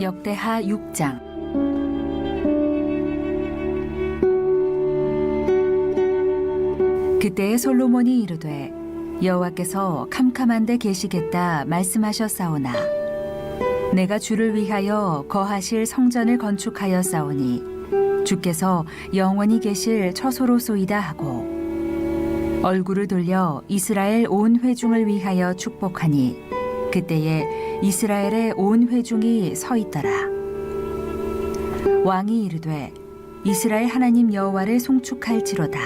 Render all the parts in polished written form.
역대하 6장. 그때 솔로몬이 이르되 여호와께서 캄캄한데 계시겠다 말씀하셨사오나 내가 주를 위하여 거하실 성전을 건축하였사오니 주께서 영원히 계실 처소로소이다 하고 얼굴을 돌려 이스라엘 온 회중을 위하여 축복하니 그때에 이스라엘의 온 회중이 서 있더라. 왕이 이르되 이스라엘 하나님 여호와를 송축할지로다.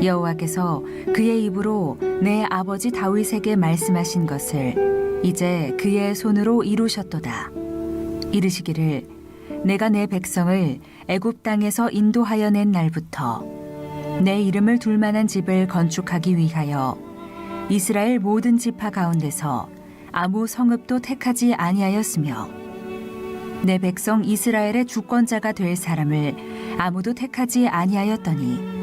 여호와께서 그의 입으로 내 아버지 다윗에게 말씀하신 것을 이제 그의 손으로 이루셨도다. 이르시기를 내가 내 백성을 애굽 땅에서 인도하여 낸 날부터 내 이름을 둘 만한 집을 건축하기 위하여 이스라엘 모든 지파 가운데서 아무 성읍도 택하지 아니하였으며 내 백성 이스라엘의 주권자가 될 사람을 아무도 택하지 아니하였더니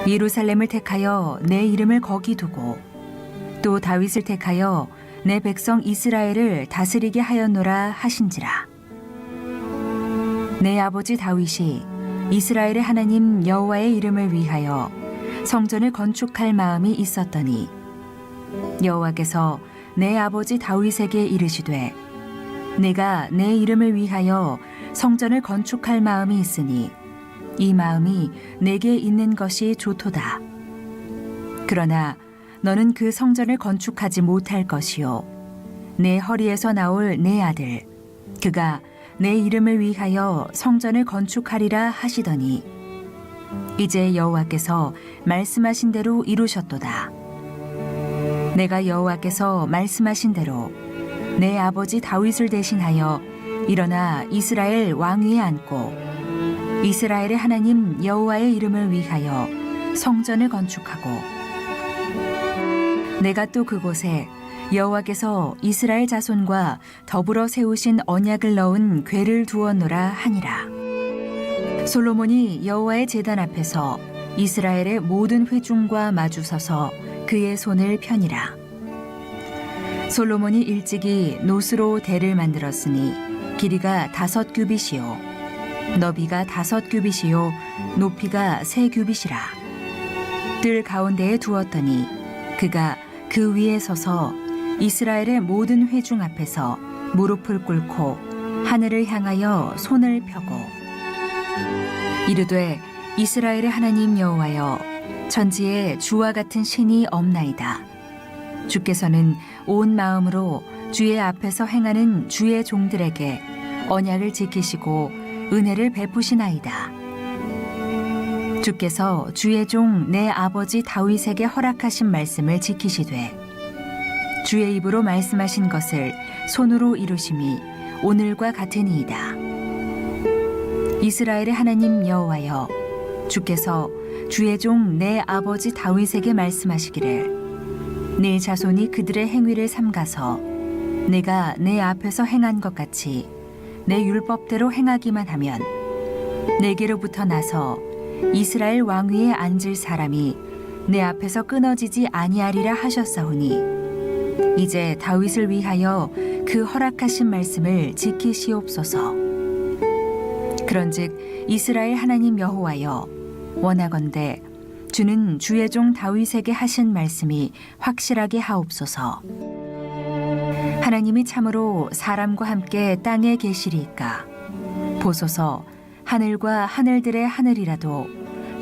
예루살렘을 택하여 내 이름을 거기 두고 또 다윗을 택하여 내 백성 이스라엘을 다스리게 하였노라 하신지라. 내 아버지 다윗이 이스라엘의 하나님 여호와의 이름을 위하여 성전을 건축할 마음이 있었더니 여호와께서 내 아버지 다윗에게 이르시되 내가 내 이름을 위하여 성전을 건축할 마음이 있으니 이 마음이 내게 있는 것이 좋도다. 그러나 너는 그 성전을 건축하지 못할 것이요 내 허리에서 나올 내 아들 그가 내 이름을 위하여 성전을 건축하리라 하시더니 이제 여호와께서 말씀하신 대로 이루셨도다. 내가 여호와께서 말씀하신 대로 내 아버지 다윗을 대신하여 일어나 이스라엘 왕위에 앉고 이스라엘의 하나님 여호와의 이름을 위하여 성전을 건축하고 내가 또 그곳에 여호와께서 이스라엘 자손과 더불어 세우신 언약을 넣은 궤를 두었노라 하니라. 솔로몬이 여호와의 제단 앞에서 이스라엘의 모든 회중과 마주서서 그의 손을 펴니라. 솔로몬이 일찍이 노스로 대를 만들었으니 길이가 5규빗이요 너비가 5규빗이요 높이가 3규빗이라. 뜰 가운데에 두었더니 그가 그 위에 서서 이스라엘의 모든 회중 앞에서 무릎을 꿇고 하늘을 향하여 손을 펴고 이르되 이스라엘의 하나님 여호와여 천지에 주와 같은 신이 없나이다. 주께서는 온 마음으로 주의 앞에서 행하는 주의 종들에게 언약을 지키시고 은혜를 베푸시나이다. 주께서 주의 종 내 아버지 다윗에게 허락하신 말씀을 지키시되 주의 입으로 말씀하신 것을 손으로 이루심이 오늘과 같으니이다. 이스라엘의 하나님 여호와여 주께서 주의 종 내 아버지 다윗에게 말씀하시기를 내 자손이 그들의 행위를 삼가서 내가 내 앞에서 행한 것 같이 내 율법대로 행하기만 하면 내게로부터 나서 이스라엘 왕위에 앉을 사람이 내 앞에서 끊어지지 아니하리라 하셨사오니 이제 다윗을 위하여 그 허락하신 말씀을 지키시옵소서. 그런즉 이스라엘 하나님 여호와여 원하건대 주는 주의 종 다윗에게 하신 말씀이 확실하게 하옵소서. 하나님이 참으로 사람과 함께 땅에 계시리이까 보소서 하늘과 하늘들의 하늘이라도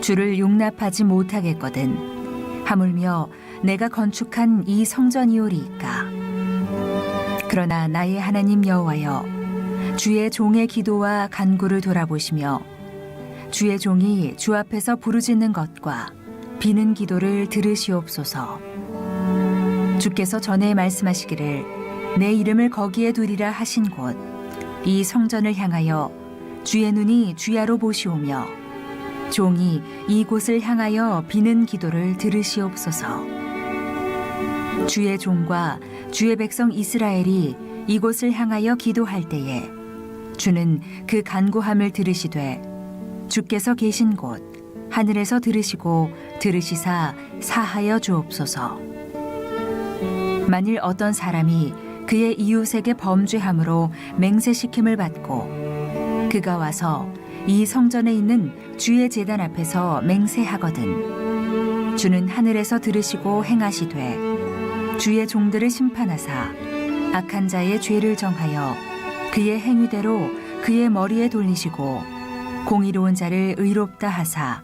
주를 용납하지 못하겠거든 하물며 내가 건축한 이 성전이오리이까. 그러나 나의 하나님 여호와여 주의 종의 기도와 간구를 돌아보시며 주의 종이 주 앞에서 부르짖는 것과 비는 기도를 들으시옵소서. 주께서 전에 말씀하시기를 내 이름을 거기에 두리라 하신 곳 이 성전을 향하여 주의 눈이 주야로 보시오며 종이 이곳을 향하여 비는 기도를 들으시옵소서. 주의 종과 주의 백성 이스라엘이 이곳을 향하여 기도할 때에 주는 그 간구함을 들으시되 주께서 계신 곳 하늘에서 들으시고 들으시사 사하여 주옵소서. 만일 어떤 사람이 그의 이웃에게 범죄함으로 맹세시킴을 받고 그가 와서 이 성전에 있는 주의 제단 앞에서 맹세하거든 주는 하늘에서 들으시고 행하시되 주의 종들을 심판하사 악한 자의 죄를 정하여 그의 행위대로 그의 머리에 돌리시고 공의로운 자를 의롭다 하사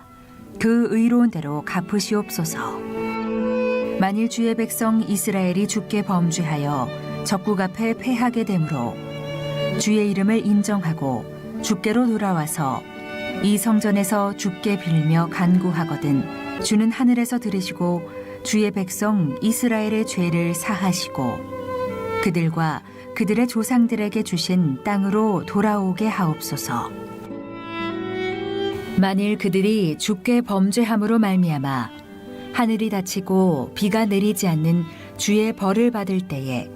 그 의로운 대로 갚으시옵소서. 만일 주의 백성 이스라엘이 주께 범죄하여 적국 앞에 패하게 되므로 주의 이름을 인정하고 주께로 돌아와서 이 성전에서 주께 빌며 간구하거든 주는 하늘에서 들으시고 주의 백성 이스라엘의 죄를 사하시고 그들과 그들의 조상들에게 주신 땅으로 돌아오게 하옵소서. 만일 그들이 주께 범죄함으로 말미암아 하늘이 닫히고 비가 내리지 않는 주의 벌을 받을 때에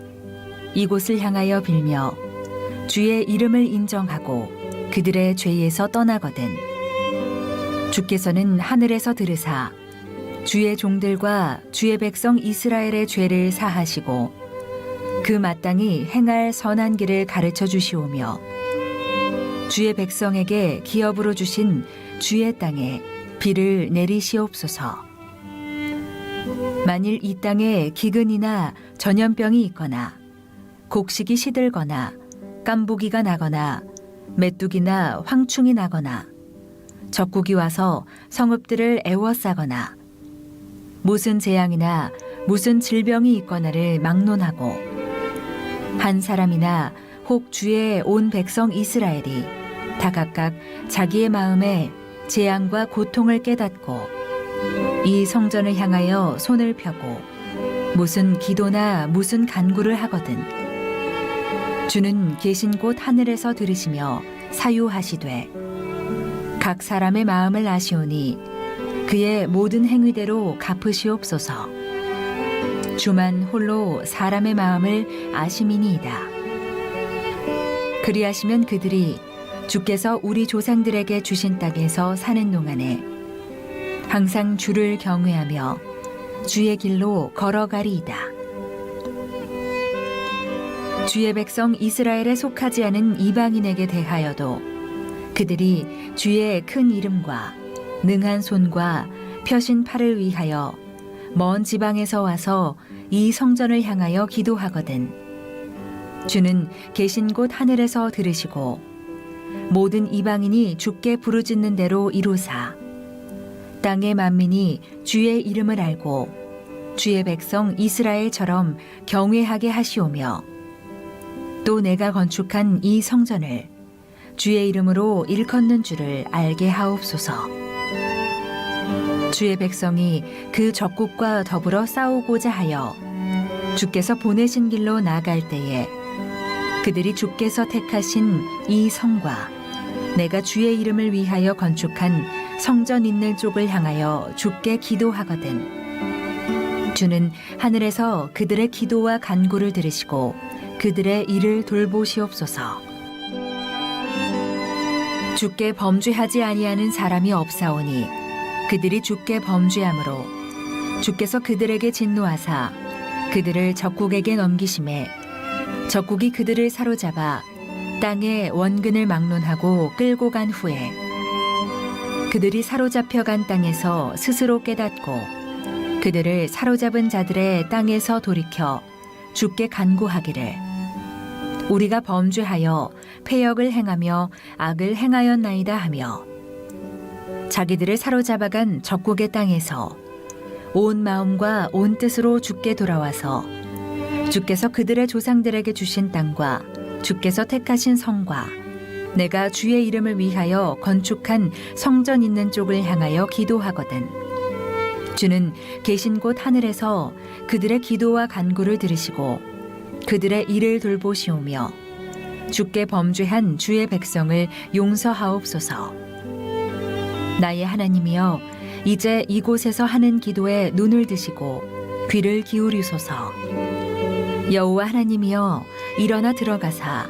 이곳을 향하여 빌며 주의 이름을 인정하고 그들의 죄에서 떠나거든 주께서는 하늘에서 들으사 주의 종들과 주의 백성 이스라엘의 죄를 사하시고 그 마땅히 행할 선한 길을 가르쳐 주시오며 주의 백성에게 기업으로 주신 주의 땅에 비를 내리시옵소서. 만일 이 땅에 기근이나 전염병이 있거나 곡식이 시들거나 깐부기가 나거나 메뚜기나 황충이 나거나 적국이 와서 성읍들을 애워싸거나 무슨 재앙이나 무슨 질병이 있거나를 막론하고 한 사람이나 혹 주의 온 백성 이스라엘이 다 각각 자기의 마음에 재앙과 고통을 깨닫고 이 성전을 향하여 손을 펴고 무슨 기도나 무슨 간구를 하거든 주는 계신 곳 하늘에서 들으시며 사유하시되 각 사람의 마음을 아시오니 그의 모든 행위대로 갚으시옵소서. 주만 홀로 사람의 마음을 아심이니이다. 그리하시면 그들이 주께서 우리 조상들에게 주신 땅에서 사는 동안에 항상 주를 경외하며 주의 길로 걸어가리이다. 주의 백성 이스라엘에 속하지 않은 이방인에게 대하여도 그들이 주의 큰 이름과 능한 손과 펴신 팔을 위하여 먼 지방에서 와서 이 성전을 향하여 기도하거든 주는 계신 곳 하늘에서 들으시고 모든 이방인이 주께 부르짖는 대로 이루사 땅의 만민이 주의 이름을 알고 주의 백성 이스라엘처럼 경외하게 하시오며 또 내가 건축한 이 성전을 주의 이름으로 일컫는 줄을 알게 하옵소서. 주의 백성이 그 적국과 더불어 싸우고자 하여 주께서 보내신 길로 나아갈 때에 그들이 주께서 택하신 이 성과 내가 주의 이름을 위하여 건축한 성전 있는 쪽을 향하여 주께 기도하거든 주는 하늘에서 그들의 기도와 간구를 들으시고 그들의 일을 돌보시옵소서. 주께 범죄하지 아니하는 사람이 없사오니 그들이 주께 범죄함으로 주께서 그들에게 진노하사 그들을 적국에게 넘기심에 적국이 그들을 사로잡아 땅에 원근을 막론하고 끌고 간 후에 그들이 사로잡혀 간 땅에서 스스로 깨닫고 그들을 사로잡은 자들의 땅에서 돌이켜 주께 간구하기를 우리가 범죄하여 패역을 행하며 악을 행하였나이다 하며 자기들을 사로잡아간 적국의 땅에서 온 마음과 온 뜻으로 주께 돌아와서 주께서 그들의 조상들에게 주신 땅과 주께서 택하신 성과 내가 주의 이름을 위하여 건축한 성전 있는 쪽을 향하여 기도하거든 주는 계신 곳 하늘에서 그들의 기도와 간구를 들으시고 그들의 일을 돌보시오며 주께 범죄한 주의 백성을 용서하옵소서. 나의 하나님이여 이제 이곳에서 하는 기도에 눈을 드시고 귀를 기울이소서. 여호와 하나님이여 일어나 들어가사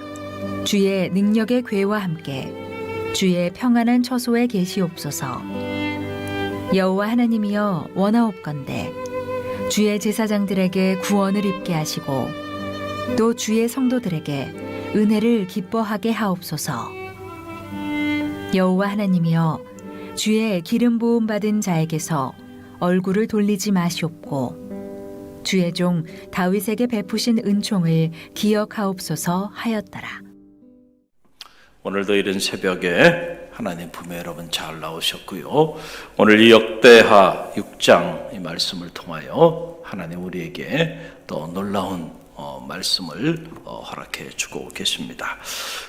주의 능력의 궤와 함께 주의 평안한 처소에 계시옵소서. 여호와 하나님이여 원하옵건대 주의 제사장들에게 구원을 입게 하시고 또 주의 성도들에게 은혜를 기뻐하게 하옵소서. 여호와 하나님이여, 주의 기름 부음 받은 자에게서 얼굴을 돌리지 마시옵고 주의 종 다윗에게 베푸신 은총을 기억하옵소서 하였더라. 오늘도 이른 새벽에 하나님 품에 여러분 잘 나오셨고요. 오늘 이 역대하 6장 이 말씀을 통하여 하나님 우리에게 또 놀라운 말씀을 허락해 주고 계십니다.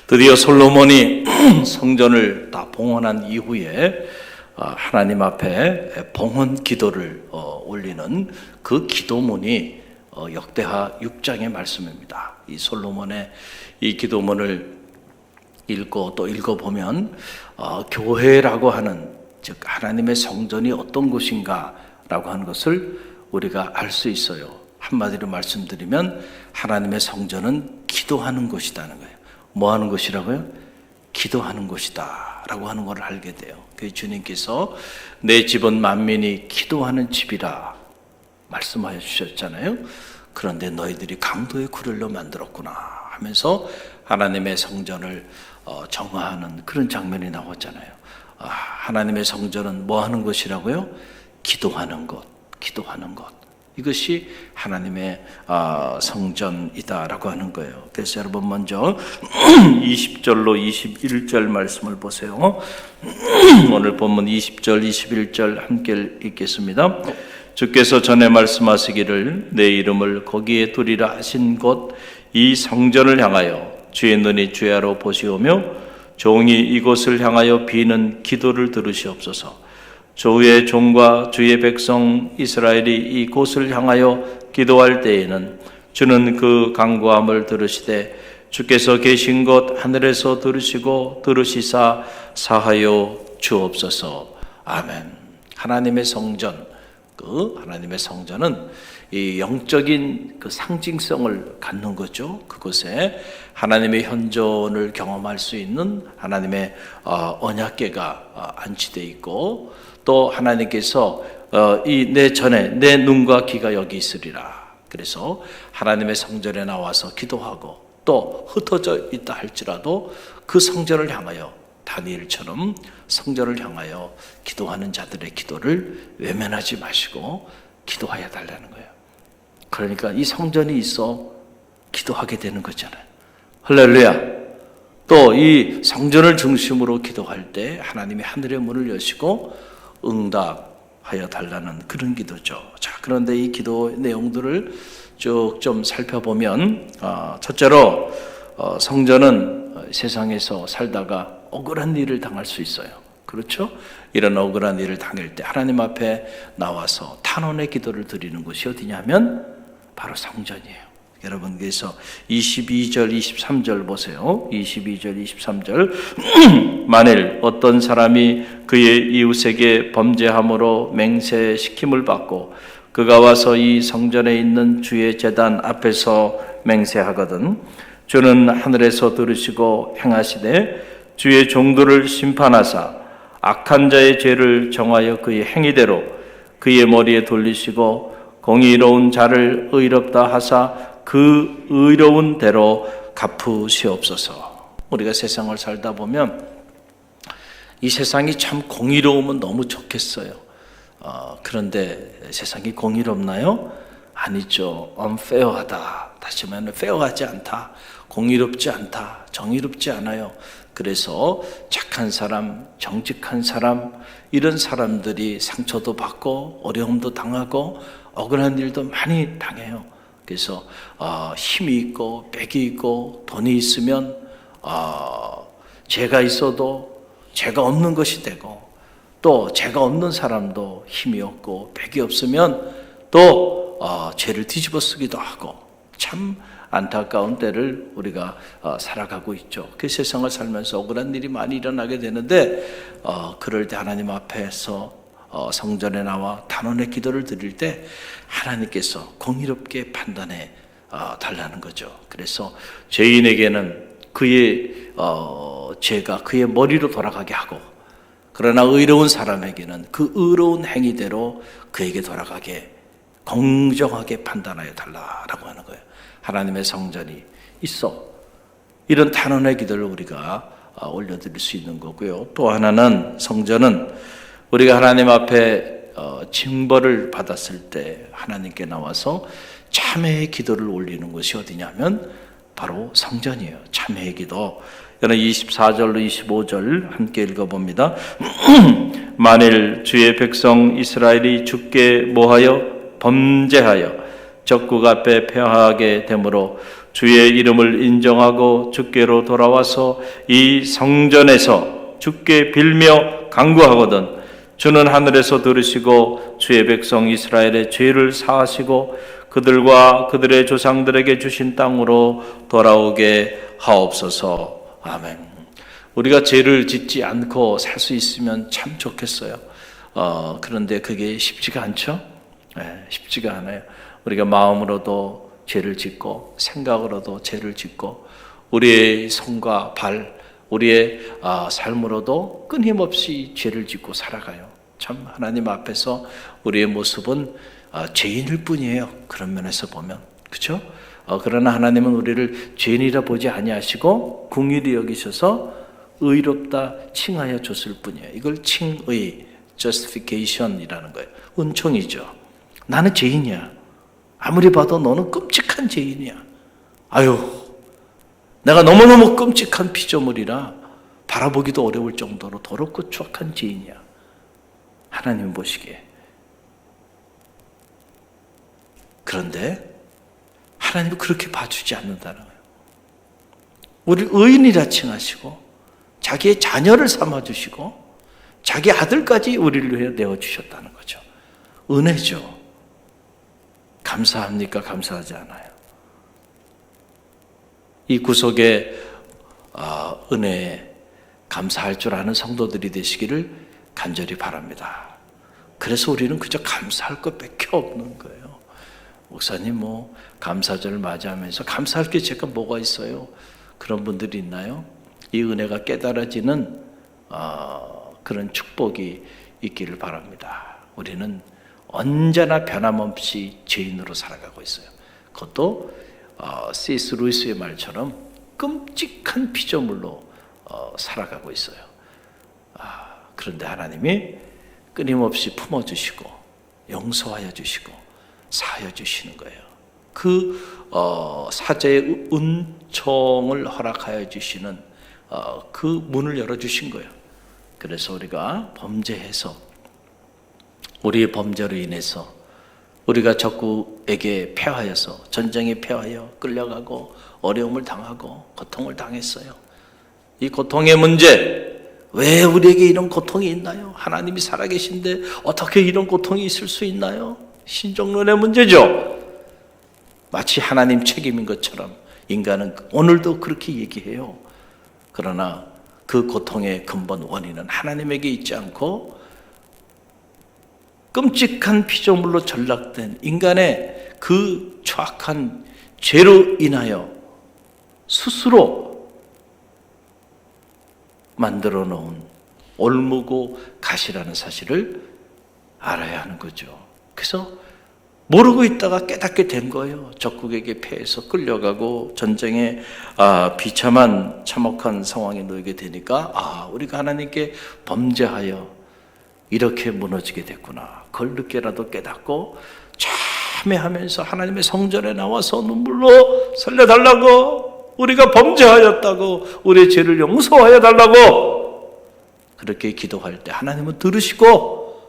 드디어 솔로몬이 성전을 다 봉헌한 이후에 하나님 앞에 봉헌 기도를 올리는 그 기도문이 역대하 6장의 말씀입니다. 이 솔로몬의 이 기도문을 읽고 또 읽어보면 교회라고 하는, 즉 하나님의 성전이 어떤 곳인가라고 하는 것을 우리가 알 수 있어요. 한마디로 말씀드리면 하나님의 성전은 기도하는 곳이라는 거예요. 뭐 하는 곳이라고요? 기도하는 곳이다 라고 하는 걸 알게 돼요. 그 주님께서 내 집은 만민이 기도하는 집이라 말씀하여 주셨잖아요. 그런데 너희들이 강도의 굴을로 만들었구나 하면서 하나님의 성전을 정화하는 그런 장면이 나왔잖아요. 하나님의 성전은 뭐 하는 곳이라고요? 기도하는 곳, 기도하는 곳. 이것이 하나님의 성전이다라고 하는 거예요. 그래서 여러분 먼저 20절로 21절 말씀을 보세요. 오늘 본문 20절, 21절 함께 읽겠습니다. 주께서 전에 말씀하시기를 내 이름을 거기에 두리라 하신 곳 이 성전을 향하여 주의 눈이 주야로 보시오며 종이 이곳을 향하여 비는 기도를 들으시옵소서. 주의 종과 주의 백성 이스라엘이 이곳을 향하여 기도할 때에는 주는 그 간구함을 들으시되 주께서 계신 곳 하늘에서 들으시고 들으시사 사하여 주옵소서. 아멘. 하나님의 성전, 하나님의 성전은 이 영적인 그 상징성을 갖는 거죠. 그곳에 하나님의 현존을 경험할 수 있는 하나님의 언약궤가 안치되어 있고, 또 하나님께서 이 내 전에 내 눈과 귀가 여기 있으리라. 그래서 하나님의 성전에 나와서 기도하고 또 흩어져 있다 할지라도 그 성전을 향하여 다니엘처럼 성전을 향하여 기도하는 자들의 기도를 외면하지 마시고 기도해야 달라는 거예요. 그러니까 이 성전이 있어 기도하게 되는 거잖아요. 할렐루야. 또 이 성전을 중심으로 기도할 때 하나님이 하늘의 문을 여시고 응답하여 달라는 그런 기도죠. 자, 그런데 이 기도 내용들을 쭉 좀 살펴보면 첫째로 성전은 세상에서 살다가 억울한 일을 당할 수 있어요. 그렇죠? 이런 억울한 일을 당할 때 하나님 앞에 나와서 탄원의 기도를 드리는 곳이 어디냐면 바로 성전이에요. 여러분께서 22절, 23절 보세요. 22절, 23절 만일 어떤 사람이 그의 이웃에게 범죄함으로 맹세시킴을 받고 그가 와서 이 성전에 있는 주의 제단 앞에서 맹세하거든 주는 하늘에서 들으시고 행하시되 주의 종들을 심판하사 악한 자의 죄를 정하여 그의 행위대로 그의 머리에 돌리시고 공의로운 자를 의롭다 하사 그 의로운 대로 갚으시옵소서. 우리가 세상을 살다 보면 이 세상이 참 공의로우면 너무 좋겠어요. 그런데 세상이 공의롭나요? 아니죠. unfair하다. 다시 말하면 fair하지 않다. 공의롭지 않다. 정의롭지 않아요. 그래서 착한 사람, 정직한 사람, 이런 사람들이 상처도 받고 어려움도 당하고 억울한 일도 많이 당해요. 그래서 힘이 있고 빽이 있고 돈이 있으면 죄가 있어도 죄가 없는 것이 되고, 또 죄가 없는 사람도 힘이 없고 빽이 없으면 또 죄를 뒤집어 쓰기도 하고, 참 안타까운 때를 우리가 살아가고 있죠. 그 세상을 살면서 억울한 일이 많이 일어나게 되는데 그럴 때 하나님 앞에서 성전에 나와 단원의 기도를 드릴 때 하나님께서 공의롭게 판단해 달라는 거죠. 그래서 죄인에게는 그의 죄가 그의 머리로 돌아가게 하고, 그러나 의로운 사람에게는 그 의로운 행위대로 그에게 돌아가게 공정하게 판단하여 달라라고 하는 거예요. 하나님의 성전이 있어. 이런 단언의 기도를 우리가 올려드릴 수 있는 거고요. 또 하나는 성전은 우리가 하나님 앞에 징벌을 받았을 때 하나님께 나와서 참회의 기도를 올리는 곳이 어디냐면 바로 성전이에요. 참회의 기도. 여러분 24절로 25절 함께 읽어봅니다. 만일 주의 백성 이스라엘이 주께 뭐하여 범죄하여 적국 앞에 패하게 되므로 주의 이름을 인정하고 주께로 돌아와서 이 성전에서 주께 빌며 간구하거든 주는 하늘에서 들으시고 주의 백성 이스라엘의 죄를 사하시고 그들과 그들의 조상들에게 주신 땅으로 돌아오게 하옵소서. 아멘. 우리가 죄를 짓지 않고 살 수 있으면 참 좋겠어요. 그런데 그게 쉽지가 않죠? 네, 쉽지가 않아요. 우리가 마음으로도 죄를 짓고 생각으로도 죄를 짓고 우리의 손과 발, 우리의 삶으로도 끊임없이 죄를 짓고 살아가요. 참 하나님 앞에서 우리의 모습은 죄인일 뿐이에요. 그런 면에서 보면. 그렇죠? 그러나 하나님은 우리를 죄인이라 보지 아니하시고 긍휼히 여기셔서 의롭다 칭하여 줬을 뿐이에요. 이걸 칭의, justification이라는 거예요. 은총이죠. 나는 죄인이야. 아무리 봐도 너는 끔찍한 죄인이야. 아유, 내가 너무너무 끔찍한 피조물이라 바라보기도 어려울 정도로 더럽고 추악한 죄인이야. 하나님 보시기에. 그런데 하나님은 그렇게 봐주지 않는다는 거예요. 우리를 의인이라 칭하시고 자기의 자녀를 삼아주시고 자기 아들까지 우리를 위해 내어주셨다는 거죠. 은혜죠. 감사합니까? 감사하지 않아요. 이 구속의 은혜에 감사할 줄 아는 성도들이 되시기를 간절히 바랍니다. 그래서 우리는 그저 감사할 것밖에 없는 거예요. 목사님 감사절을 맞이하면서 감사할 게 제가 뭐가 있어요? 그런 분들이 있나요? 이 은혜가 깨달아지는 그런 축복이 있기를 바랍니다. 우리는 언제나 변함없이 죄인으로 살아가고 있어요. 그것도 C.S. 루이스의 말처럼 끔찍한 피조물로 살아가고 있어요. 그런데 하나님이 끊임없이 품어주시고 용서하여 주시고 사하여 주시는 거예요. 그 사죄의 은총을 허락하여 주시는 그 문을 열어주신 거예요. 그래서 우리가 범죄해서 우리의 범죄로 인해서 우리가 적국에게 패하여서 전쟁에 패하여 끌려가고 어려움을 당하고 고통을 당했어요. 이 고통의 문제, 왜 우리에게 이런 고통이 있나요? 하나님이 살아계신데 어떻게 이런 고통이 있을 수 있나요? 신정론의 문제죠. 마치 하나님 책임인 것처럼 인간은 오늘도 그렇게 얘기해요. 그러나 그 고통의 근본 원인은 하나님에게 있지 않고 끔찍한 피조물로 전락된 인간의 그 추악한 죄로 인하여 스스로 만들어 놓은 올무고 가시라는 사실을 알아야 하는 거죠. 그래서 모르고 있다가 깨닫게 된 거예요. 적국에게 패해서 끌려가고 전쟁에 비참한 참혹한 상황에 놓이게 되니까 우리가 하나님께 범죄하여 이렇게 무너지게 됐구나. 그걸 늦게라도 깨닫고 참회하면서 하나님의 성전에 나와서 눈물로 살려달라고, 우리가 범죄하였다고 우리의 죄를 용서하여 달라고 그렇게 기도할 때 하나님은 들으시고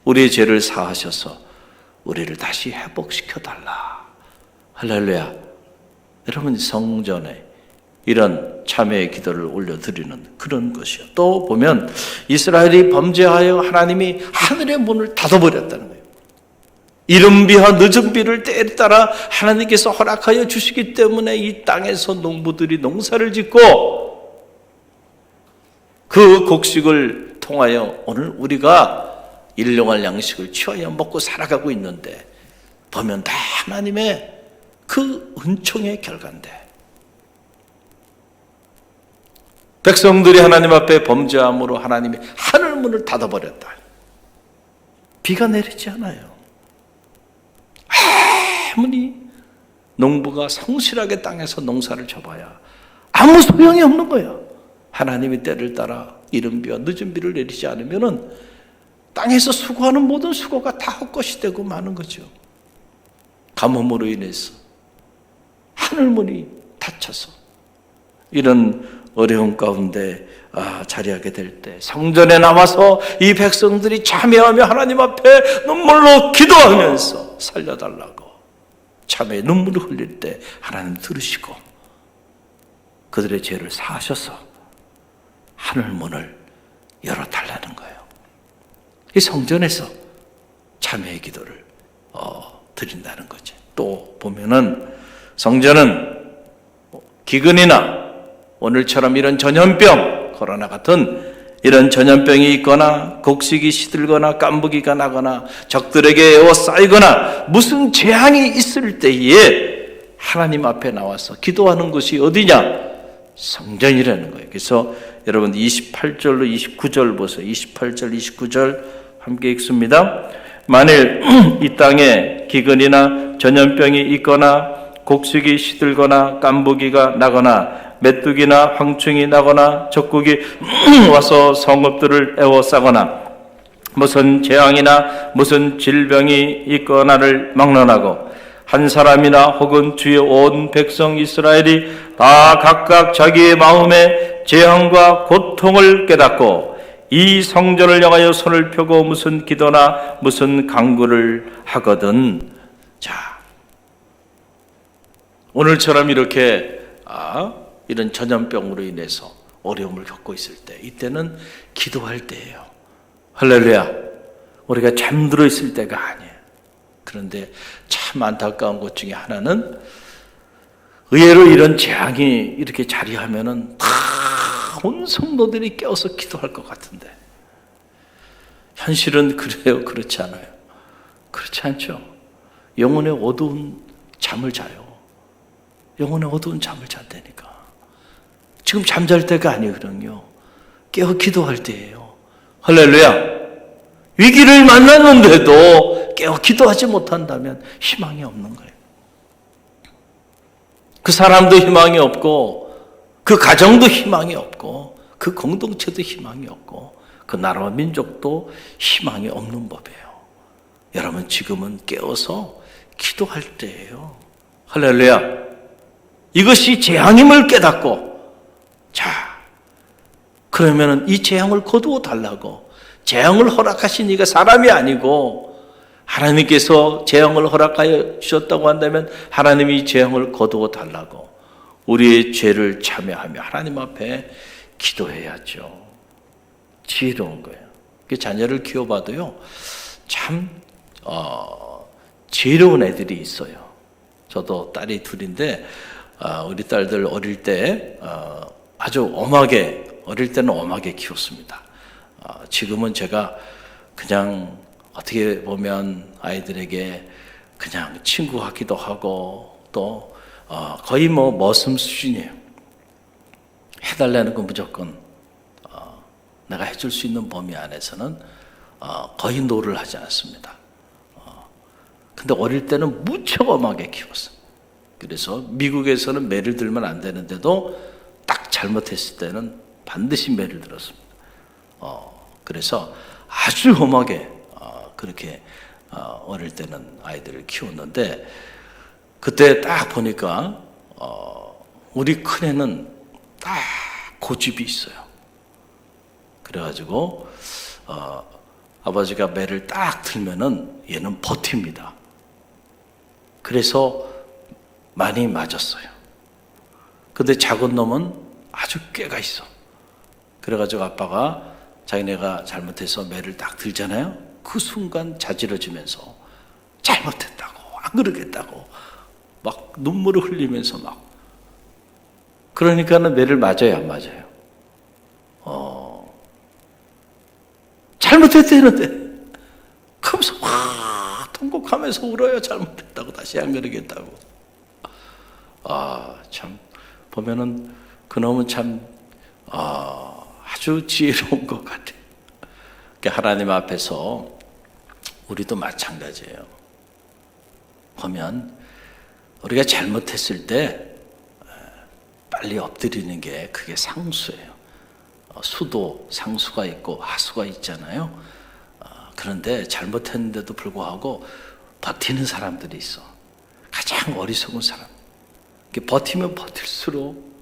우리의 죄를 사하셔서 우리를 다시 회복시켜달라. 할렐루야. 여러분, 성전에 이런 참회의 기도를 올려드리는 그런 것이요. 또 보면 이스라엘이 범죄하여 하나님이 하늘의 문을 닫아버렸다는 거예요. 이른 비와 늦은 비를 때에 따라 하나님께서 허락하여 주시기 때문에 이 땅에서 농부들이 농사를 짓고 그 곡식을 통하여 오늘 우리가 일용할 양식을 취하여 먹고 살아가고 있는데 보면 다 하나님의 그 은총의 결과인데 백성들이 하나님 앞에 범죄함으로 하나님이 하늘문을 닫아버렸다. 비가 내리지 않아요. 아무리 농부가 성실하게 땅에서 농사를 져봐야 아무 소용이 없는 거예요. 하나님이 때를 따라 이른 비와 늦은 비를 내리지 않으면은 땅에서 수고하는 모든 수고가 다 헛것이 되고 마는 거죠. 가뭄으로 인해서 하늘문이 닫혀서 이런 어려운 가운데 자리하게 될 때 성전에 나와서 이 백성들이 참회하며 하나님 앞에 눈물로 기도하면서 살려달라고 참회의 눈물을 흘릴 때 하나님 들으시고 그들의 죄를 사하셔서 하늘문을 열어달라는 거예요. 이 성전에서 참회의 기도를 드린다는 거죠. 또 보면은 성전은 기근이나 오늘처럼 이런 전염병, 코로나 같은 이런 전염병이 있거나 곡식이 시들거나 깐부기가 나거나 적들에게 에워싸이거나 무슨 재앙이 있을 때에 하나님 앞에 나와서 기도하는 곳이 어디냐? 성전이라는 거예요. 그래서 여러분 28절로 29절 보세요. 28절, 29절 함께 읽습니다. 만일 이 땅에 기근이나 전염병이 있거나 곡식이 시들거나 깐부기가 나거나 메뚜기나 황충이 나거나 적국이 와서 성읍들을 에워싸거나 무슨 재앙이나 무슨 질병이 있거나를 막론하고 한 사람이나 혹은 주의 온 백성 이스라엘이 다 각각 자기의 마음에 재앙과 고통을 깨닫고 이 성전을 향하여 손을 펴고 무슨 기도나 무슨 간구를 하거든. 자, 오늘처럼 이렇게 이런 전염병으로 인해서 어려움을 겪고 있을 때 이때는 기도할 때예요. 할렐루야. 우리가 잠들어 있을 때가 아니에요. 그런데 참 안타까운 것 중에 하나는 의외로 이런 재앙이 이렇게 자리하면은 다 온 성도들이 깨어서 기도할 것 같은데 현실은 그래요? 그렇지 않아요? 그렇지 않죠? 영혼의 어두운 잠을 자요. 영혼의 어두운 잠을 잔다니까. 지금 잠잘 때가 아니거든요. 깨어 기도할 때예요. 할렐루야. 위기를 만났는데도 깨어 기도하지 못한다면 희망이 없는 거예요. 그 사람도 희망이 없고 그 가정도 희망이 없고 그 공동체도 희망이 없고 그 나라와 민족도 희망이 없는 법이에요. 여러분 지금은 깨어서 기도할 때예요. 할렐루야. 이것이 재앙임을 깨닫고 자 그러면은 이 재앙을 거두어 달라고 재앙을 허락하신 이가 사람이 아니고 하나님께서 재앙을 허락하여 주셨다고 한다면 하나님이 재앙을 거두어 달라고 우리의 죄를 참여하며 하나님 앞에 기도해야죠. 지혜로운 거예요. 자녀를 키워봐도요 참 지혜로운 애들이 있어요. 저도 딸이 둘인데 우리 딸들 어릴 때 아주 엄하게 어릴 때는 엄하게 키웠습니다. 지금은 제가 그냥 어떻게 보면 아이들에게 그냥 친구 같기도 하고 또 거의 뭐 머슴 수준이에요. 해달라는 건 무조건 내가 해줄 수 있는 범위 안에서는 거의 노를 하지 않습니다. 근데 어릴 때는 무척 엄하게 키웠어요. 그래서 미국에서는 매를 들면 안 되는데도 딱 잘못했을 때는 반드시 매를 들었습니다. 그래서 아주 험하게 그렇게 어릴 때는 아이들을 키웠는데 그때 딱 보니까 우리 큰애는 딱 고집이 있어요. 그래가지고 아버지가 매를 딱 들면은 얘는 버팁니다. 그래서 많이 맞았어요. 근데 작은 놈은 아주 꾀가 있어. 그래가지고 아빠가 자기네가 잘못해서 매를 딱 들잖아요. 그 순간 자지러지면서 잘못했다고 안 그러겠다고 막 눈물을 흘리면서 막 그러니까는 매를 맞아요 안 맞아요? 잘못했대는데 그러면서 막 통곡하면서 울어요. 잘못했다고 다시 안 그러겠다고. 참 보면은 그놈은 참 아주 지혜로운 것 같아요. 하나님 앞에서 우리도 마찬가지예요. 보면 우리가 잘못했을 때 빨리 엎드리는 게 그게 상수예요. 수도 상수가 있고 하수가 있잖아요. 그런데 잘못했는데도 불구하고 버티는 사람들이 있어. 가장 어리석은 사람. 버티면 버틸수록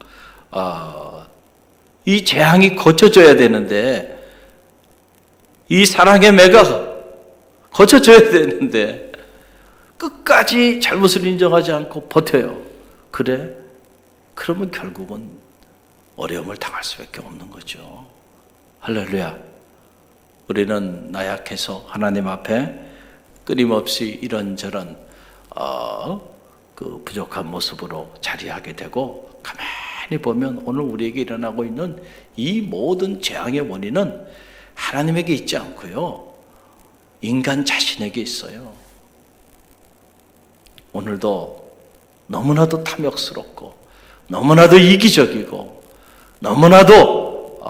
이 재앙이 거쳐져야 되는데, 이 사랑의 매가 거쳐져야 되는데 끝까지 잘못을 인정하지 않고 버텨요. 그래? 그러면 결국은 어려움을 당할 수밖에 없는 거죠. 할렐루야. 우리는 나약해서 하나님 앞에 끊임없이 이런저런 그 부족한 모습으로 자리하게 되고, 가만히 보면 오늘 우리에게 일어나고 있는 이 모든 재앙의 원인은 하나님에게 있지 않고요, 인간 자신에게 있어요. 오늘도 너무나도 탐욕스럽고 너무나도 이기적이고 너무나도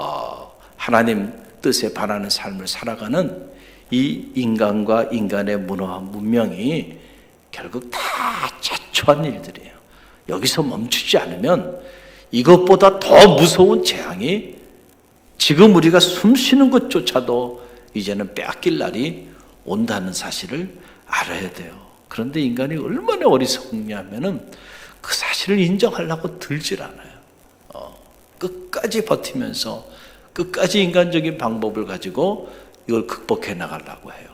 하나님 뜻에 반하는 삶을 살아가는 이 인간과 인간의 문화와 문명이 결국 다 자초한 일들이에요. 여기서 멈추지 않으면 이것보다 더 무서운 재앙이 지금 우리가 숨 쉬는 것조차도 이제는 빼앗길 날이 온다는 사실을 알아야 돼요. 그런데 인간이 얼마나 어리석냐면은 그 사실을 인정하려고 들질 않아요. 끝까지 버티면서 끝까지 인간적인 방법을 가지고 이걸 극복해 나가려고 해요.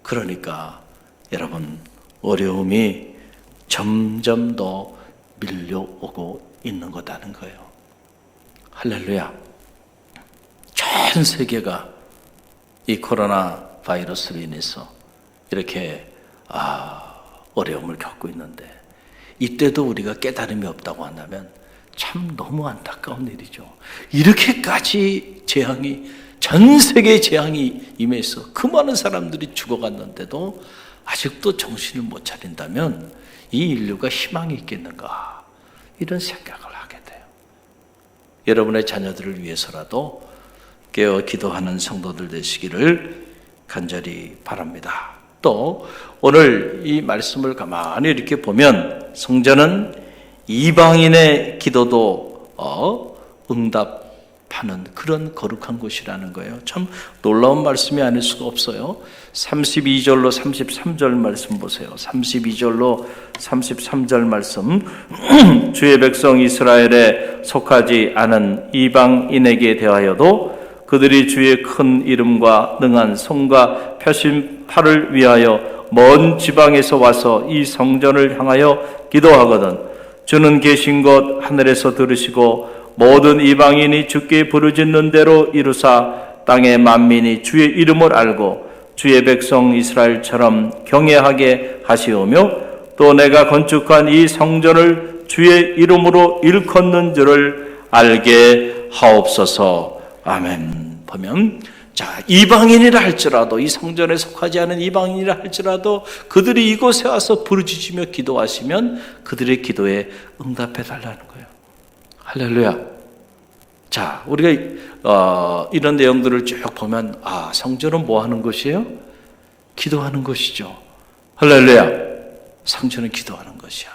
그러니까 여러분, 어려움이 점점 더 밀려오고 있는 거다는 거예요. 할렐루야. 전 세계가 이 코로나 바이러스로 인해서 이렇게 어려움을 겪고 있는데, 이때도 우리가 깨달음이 없다고 한다면 참 너무 안타까운 일이죠. 이렇게까지 재앙이, 전 세계의 재앙이 임해서 그 많은 사람들이 죽어갔는데도 아직도 정신을 못 차린다면 이 인류가 희망이 있겠는가, 이런 생각을 하게 돼요. 여러분의 자녀들을 위해서라도 깨어 기도하는 성도들 되시기를 간절히 바랍니다. 또 오늘 이 말씀을 가만히 이렇게 보면 성전은 이방인의 기도도 응답하는 그런 거룩한 곳이라는 거예요. 참 놀라운 말씀이 아닐 수가 없어요. 32절로 33절 말씀 보세요. 32절로 33절 말씀. 주의 백성 이스라엘에 속하지 않은 이방인에게 대하여도 그들이 주의 큰 이름과 능한 손과 펴신 팔을 위하여 먼 지방에서 와서 이 성전을 향하여 기도하거든 주는 계신 것 하늘에서 들으시고 모든 이방인이 주께 부르짖는 대로 이루사 땅의 만민이 주의 이름을 알고 주의 백성 이스라엘처럼 경외하게 하시오며 또 내가 건축한 이 성전을 주의 이름으로 일컫는 줄을 알게 하옵소서. 아멘. 보면 자, 이방인이라 할지라도, 이 성전에 속하지 않은 이방인이라 할지라도 그들이 이곳에 와서 부르짖으며 기도하시면 그들의 기도에 응답해 달라는 거예요. 할렐루야. 자, 우리가 이런 내용들을 쭉 보면 성전은 뭐 하는 곳이에요? 기도하는 곳이죠. 할렐루야. 성전은 기도하는 것이야.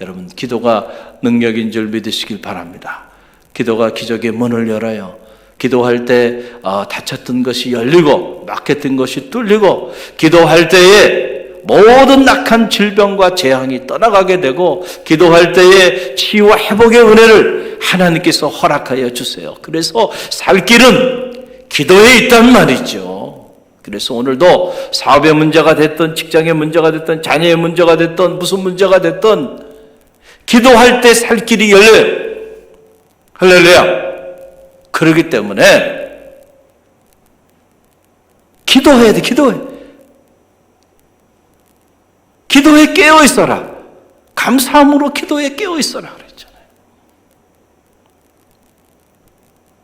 여러분, 기도가 능력인 줄 믿으시길 바랍니다. 기도가 기적의 문을 열어요. 기도할 때 닫혔던 것이 열리고 막혔던 것이 뚫리고, 기도할 때에 모든 악한 질병과 재앙이 떠나가게 되고, 기도할 때에 치유와 회복의 은혜를 하나님께서 허락하여 주세요. 그래서 살 길은 기도에 있단 말이죠. 그래서 오늘도 사업의 문제가 됐든 직장의 문제가 됐든 자녀의 문제가 됐든 무슨 문제가 됐든 기도할 때 살 길이 열려요. 할렐루야. 그렇기 때문에 기도해야 돼. 기도에 깨어 있어라. 감사함으로 기도에 깨어 있어라 그랬잖아요.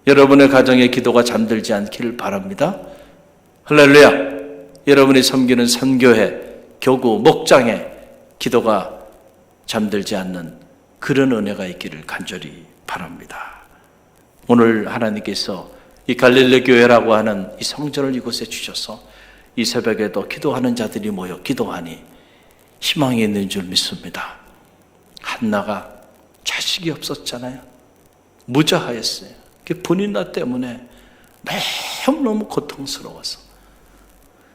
여러분의 가정의 기도가 잠들지 않기를 바랍니다. 할렐루야. 여러분이 섬기는 선교회, 교구, 목장에 기도가 잠들지 않는 그런 은혜가 있기를 간절히 바랍니다. 오늘 하나님께서 이 갈릴리 교회라고 하는 이 성전을 이곳에 주셔서 이 새벽에도 기도하는 자들이 모여 기도하니 희망이 있는 줄 믿습니다. 한나가 자식이 없었잖아요. 무자하였어요. 분인나 때문에 너무 고통스러워서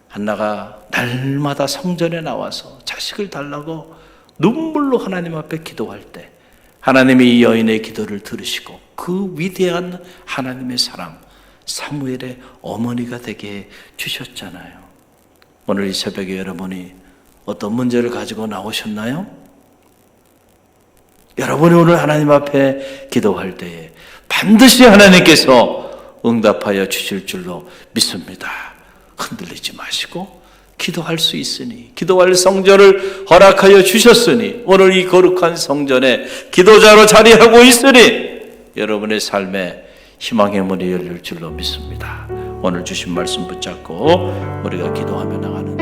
한나가 날마다 성전에 나와서 자식을 달라고 눈물로 하나님 앞에 기도할 때 하나님이 이 여인의 기도를 들으시고 그 위대한 하나님의 사람 사무엘의 어머니가 되게 주셨잖아요. 오늘 이 새벽에 여러분이 어떤 문제를 가지고 나오셨나요? 여러분이 오늘 하나님 앞에 기도할 때에 반드시 하나님께서 응답하여 주실 줄로 믿습니다. 흔들리지 마시고 기도할 수 있으니, 기도할 성전을 허락하여 주셨으니, 오늘 이 거룩한 성전에 기도자로 자리하고 있으니 여러분의 삶에 희망의 문이 열릴 줄로 믿습니다. 오늘 주신 말씀 붙잡고 우리가 기도하며 나가는